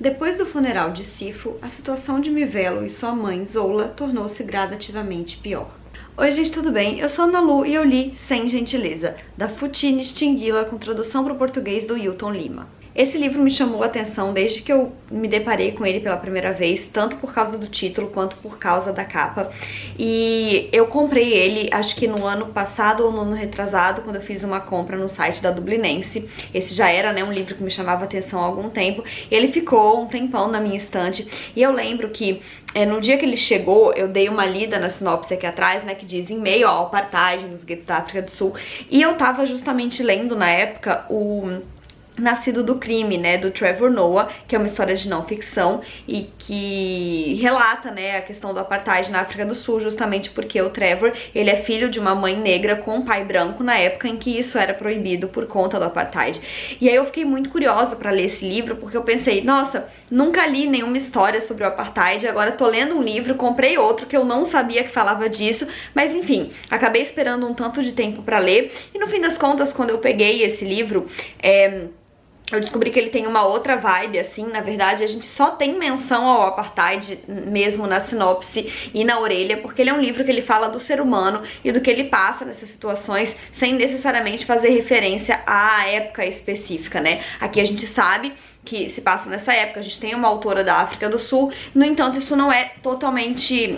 Depois do funeral de Sifo, a situação de Mivelo e sua mãe, Zola, tornou-se gradativamente pior. Oi gente, tudo bem? Eu sou a Ana Lu e eu li Sem Gentileza, da Futini Stingila, com tradução para o português do Hilton Lima. Esse livro me chamou a atenção desde que eu me deparei com ele pela primeira vez, tanto por causa do título quanto por causa da capa. E eu comprei ele, acho que no ano passado ou no ano retrasado, quando eu fiz uma compra no site da Dublinense. Esse já era, né, um livro que me chamava a atenção há algum tempo. Ele ficou um tempão na minha estante e eu lembro que no dia que ele chegou, eu dei uma lida na sinopse aqui atrás, né, que diz em meio ao apartheid nos guetos da África do Sul. E eu tava justamente lendo na época o Nascido do Crime, né, do Trevor Noah, que é uma história de não ficção e que relata, né, a questão do apartheid na África do Sul, justamente porque o Trevor, ele é filho de uma mãe negra com um pai branco na época em que isso era proibido por conta do apartheid. E aí eu fiquei muito curiosa pra ler esse livro, porque eu pensei, nossa, nunca li nenhuma história sobre o apartheid, agora tô lendo um livro, comprei outro que eu não sabia que falava disso, mas enfim, acabei esperando um tanto de tempo pra ler, e no fim das contas, quando eu peguei esse livro, eu descobri que ele tem uma outra vibe, assim, na verdade a gente só tem menção ao apartheid mesmo na sinopse e na orelha, porque ele é um livro que ele fala do ser humano e do que ele passa nessas situações, sem necessariamente fazer referência à época específica, né? Aqui a gente sabe que se passa nessa época, a gente tem uma autora da África do Sul, no entanto isso não é totalmente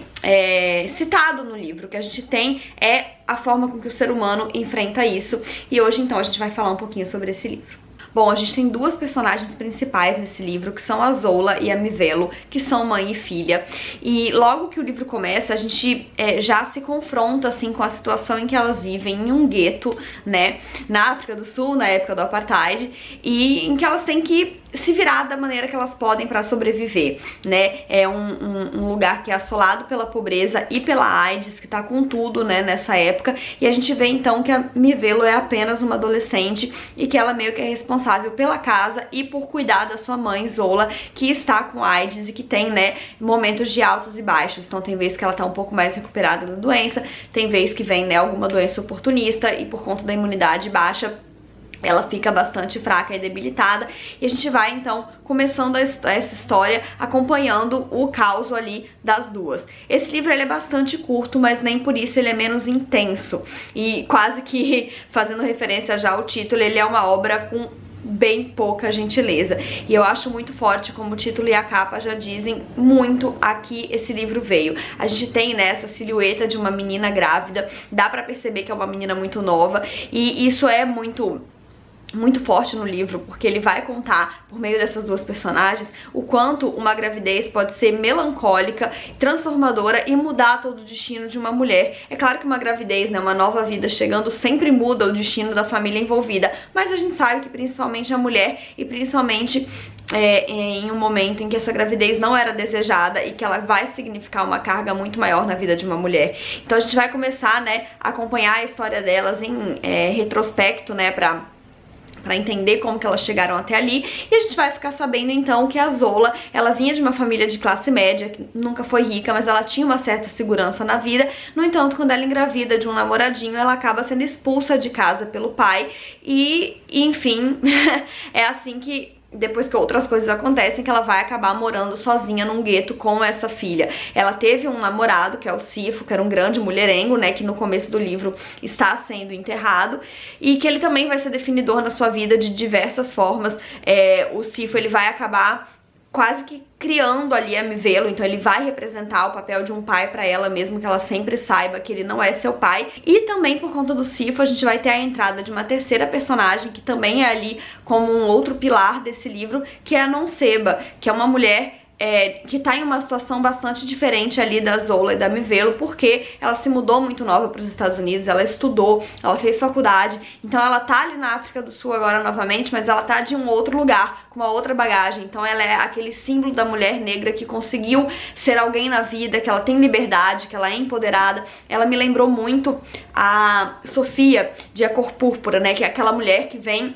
citado no livro. O que a gente tem é a forma com que o ser humano enfrenta isso, e hoje então a gente vai falar um pouquinho sobre esse livro. Bom, a gente tem duas personagens principais nesse livro, que são a Zola e a Mivelo, que são mãe e filha. E logo que o livro começa, a gente já se confronta, assim, com a situação em que elas vivem em um gueto, né, na África do Sul, na época do apartheid, e em que elas têm que se virar da maneira que elas podem para sobreviver, né? É um lugar que é assolado pela pobreza e pela AIDS, que tá com tudo, né, nessa época, e a gente vê então que a Mivelo é apenas uma adolescente e que ela meio que é responsável pela casa e por cuidar da sua mãe, Zola, que está com AIDS e que tem, né, momentos de altos e baixos. Então tem vezes que ela tá um pouco mais recuperada da doença, tem vezes que vem, né, alguma doença oportunista e por conta da imunidade baixa, ela fica bastante fraca e debilitada, e a gente vai então começando essa história acompanhando o caos ali das duas. Esse livro ele é bastante curto, mas nem por isso ele é menos intenso, e quase que fazendo referência já ao título, ele é uma obra com bem pouca gentileza, e eu acho muito forte como o título e a capa já dizem muito a que esse livro veio. A gente tem, né, essa silhueta de uma menina grávida, dá pra perceber que é uma menina muito nova, e isso é muito forte no livro, porque ele vai contar, por meio dessas duas personagens, o quanto uma gravidez pode ser melancólica, transformadora e mudar todo o destino de uma mulher. É claro que uma gravidez, né, uma nova vida chegando, sempre muda o destino da família envolvida, mas a gente sabe que principalmente a mulher, e principalmente em um momento em que essa gravidez não era desejada e que ela vai significar uma carga muito maior na vida de uma mulher. Então a gente vai começar, né, a acompanhar a história delas em retrospecto, né, pra entender como que elas chegaram até ali, e a gente vai ficar sabendo então que a Zola, ela vinha de uma família de classe média, que nunca foi rica, mas ela tinha uma certa segurança na vida. No entanto, quando ela engravida de um namoradinho, ela acaba sendo expulsa de casa pelo pai, e enfim, é assim que depois que outras coisas acontecem, que ela vai acabar morando sozinha num gueto com essa filha. Ela teve um namorado, que é o Sifo, que era um grande mulherengo, né, que no começo do livro está sendo enterrado, e que ele também vai ser definidor na sua vida de diversas formas. O Sifo, ele vai acabar quase que criando ali a Mivelo, então ele vai representar o papel de um pai pra ela, mesmo que ela sempre saiba que ele não é seu pai. E também por conta do Sifo, a gente vai ter a entrada de uma terceira personagem, que também é ali como um outro pilar desse livro, que é a Nonseba, que é uma mulher que tá em uma situação bastante diferente ali da Zola e da Mivelo, porque ela se mudou muito nova para os Estados Unidos, ela estudou, ela fez faculdade, então ela tá ali na África do Sul agora novamente, mas ela tá de um outro lugar, com uma outra bagagem. Então ela é aquele símbolo da mulher negra que conseguiu ser alguém na vida, que ela tem liberdade, que ela é empoderada. Ela me lembrou muito a Sofia de A Cor Púrpura, né, que é aquela mulher que vem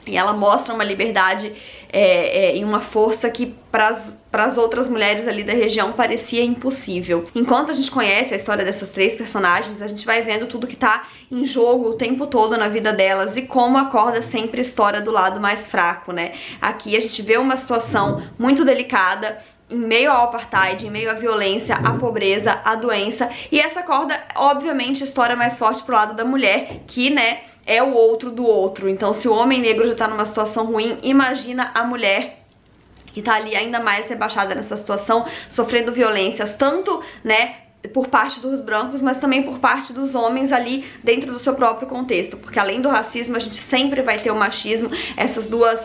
E ela mostra uma liberdade e uma força que para as outras mulheres ali da região parecia impossível. Enquanto a gente conhece a história dessas 3 personagens, a gente vai vendo tudo que tá em jogo o tempo todo na vida delas e como a corda sempre estoura do lado mais fraco, né? Aqui a gente vê uma situação muito delicada, em meio ao apartheid, em meio à violência, à pobreza, à doença, e essa corda obviamente estoura mais forte pro lado da mulher, que, né, é o outro do outro. Então, se o homem negro já tá numa situação ruim, imagina a mulher que tá ali ainda mais rebaixada nessa situação, sofrendo violências, tanto, né, por parte dos brancos, mas também por parte dos homens ali dentro do seu próprio contexto, porque além do racismo, a gente sempre vai ter o machismo, essas duas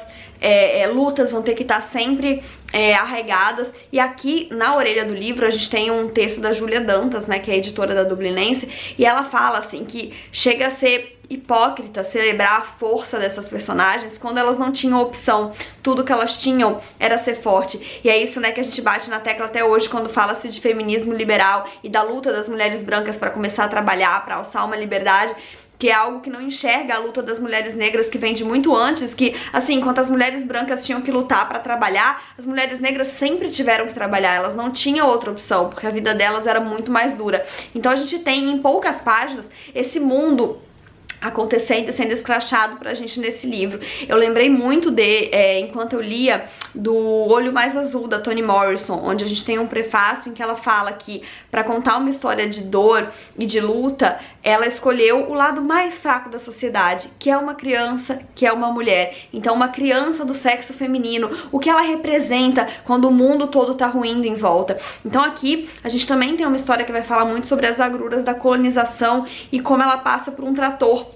lutas vão ter que estar sempre arraigadas. E aqui na orelha do livro a gente tem um texto da Júlia Dantas, né, que é editora da Dublinense, e ela fala assim que chega a ser hipócrita celebrar a força dessas personagens quando elas não tinham opção, tudo que elas tinham era ser forte. E é isso, né, que a gente bate na tecla até hoje quando fala-se de feminismo liberal e da luta das mulheres brancas para começar a trabalhar, para alçar uma liberdade, que é algo que não enxerga a luta das mulheres negras, que vem de muito antes, que, assim, enquanto as mulheres brancas tinham que lutar pra trabalhar, as mulheres negras sempre tiveram que trabalhar, elas não tinham outra opção, porque a vida delas era muito mais dura. Então a gente tem, em poucas páginas, esse mundo acontecendo e sendo escrachado pra gente nesse livro. Eu lembrei muito enquanto eu lia, do Olho Mais Azul, da Toni Morrison, onde a gente tem um prefácio em que ela fala que pra contar uma história de dor e de luta, ela escolheu o lado mais fraco da sociedade, que é uma criança, que é uma mulher. Então uma criança do sexo feminino, o que ela representa quando o mundo todo tá ruindo em volta. Então aqui a gente também tem uma história que vai falar muito sobre as agruras da colonização e como ela passa por um trator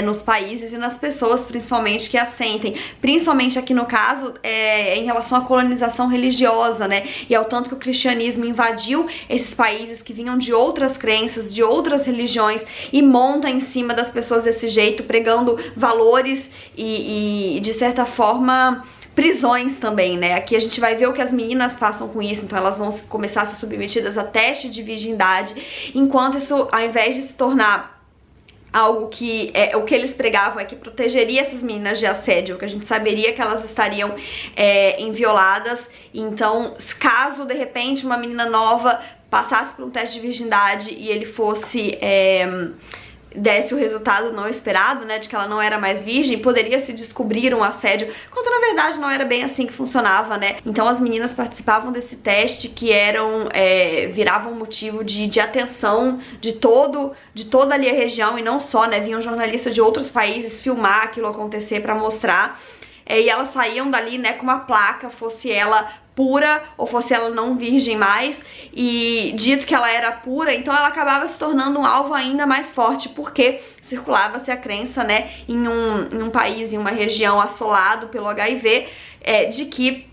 nos países e nas pessoas, principalmente, que assentem, principalmente aqui no caso, em relação à colonização religiosa, né, e ao tanto que o cristianismo invadiu esses países que vinham de outras crenças, de outras religiões, e monta em cima das pessoas desse jeito, pregando valores e de certa forma, prisões também, né? Aqui a gente vai ver o que as meninas passam com isso, então elas vão começar a ser submetidas a teste de virgindade, enquanto isso, ao invés de se tornar algo que o que eles pregavam é que protegeria essas meninas de assédio, que a gente saberia que elas estariam envioladas. Então, caso de repente uma menina nova passasse por um teste de virgindade e ele fosse desse o resultado não esperado, né, de que ela não era mais virgem, poderia se descobrir um assédio, quando na verdade não era bem assim que funcionava, né. Então as meninas participavam desse teste que viravam motivo de atenção de toda ali a região, e não só, né, vinham jornalistas de outros países filmar aquilo acontecer pra mostrar, e elas saíam dali, né, com uma placa, fosse ela pura ou fosse ela não virgem mais, e dito que ela era pura, então ela acabava se tornando um alvo ainda mais forte, porque circulava-se a crença, né, em um país, em uma região assolado pelo HIV, de que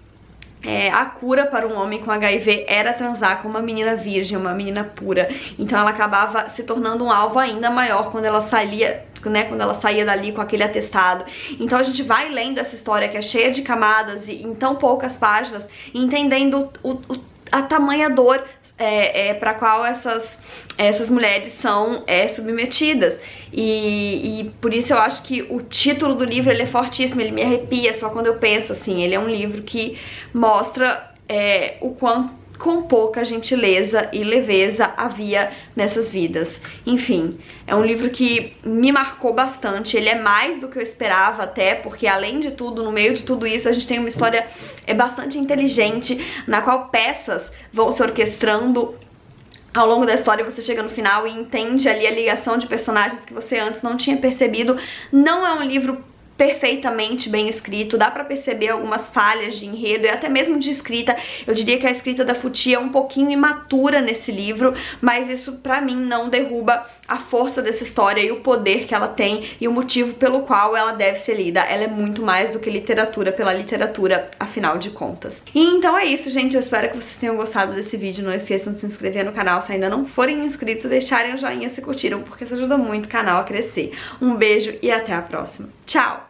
a cura para um homem com HIV era transar com uma menina virgem, uma menina pura. Então ela acabava se tornando um alvo ainda maior quando ela saía, né, quando ela saía dali com aquele atestado. Então a gente vai lendo essa história que é cheia de camadas e em tão poucas páginas, entendendo a tamanha dor para qual essas mulheres são submetidas. E por isso eu acho que o título do livro ele é fortíssimo, ele me arrepia só quando eu penso assim. Ele é um livro que mostra o quão com pouca gentileza e leveza havia nessas vidas. Enfim, é um livro que me marcou bastante, ele é mais do que eu esperava até, porque além de tudo, no meio de tudo isso, a gente tem uma história bastante inteligente, na qual peças vão se orquestrando ao longo da história. Você chega no final e entende ali a ligação de personagens que você antes não tinha percebido. Não é um livro perfeitamente bem escrito, dá pra perceber algumas falhas de enredo e até mesmo de escrita. Eu diria que a escrita da Futi é um pouquinho imatura nesse livro, mas isso pra mim não derruba a força dessa história e o poder que ela tem e o motivo pelo qual ela deve ser lida. Ela é muito mais do que literatura pela literatura, afinal de contas. E então é isso, gente, eu espero que vocês tenham gostado desse vídeo. Não esqueçam de se inscrever no canal se ainda não forem inscritos e deixarem o joinha se curtiram, porque isso ajuda muito o canal a crescer. Um beijo e até a próxima. Tchau!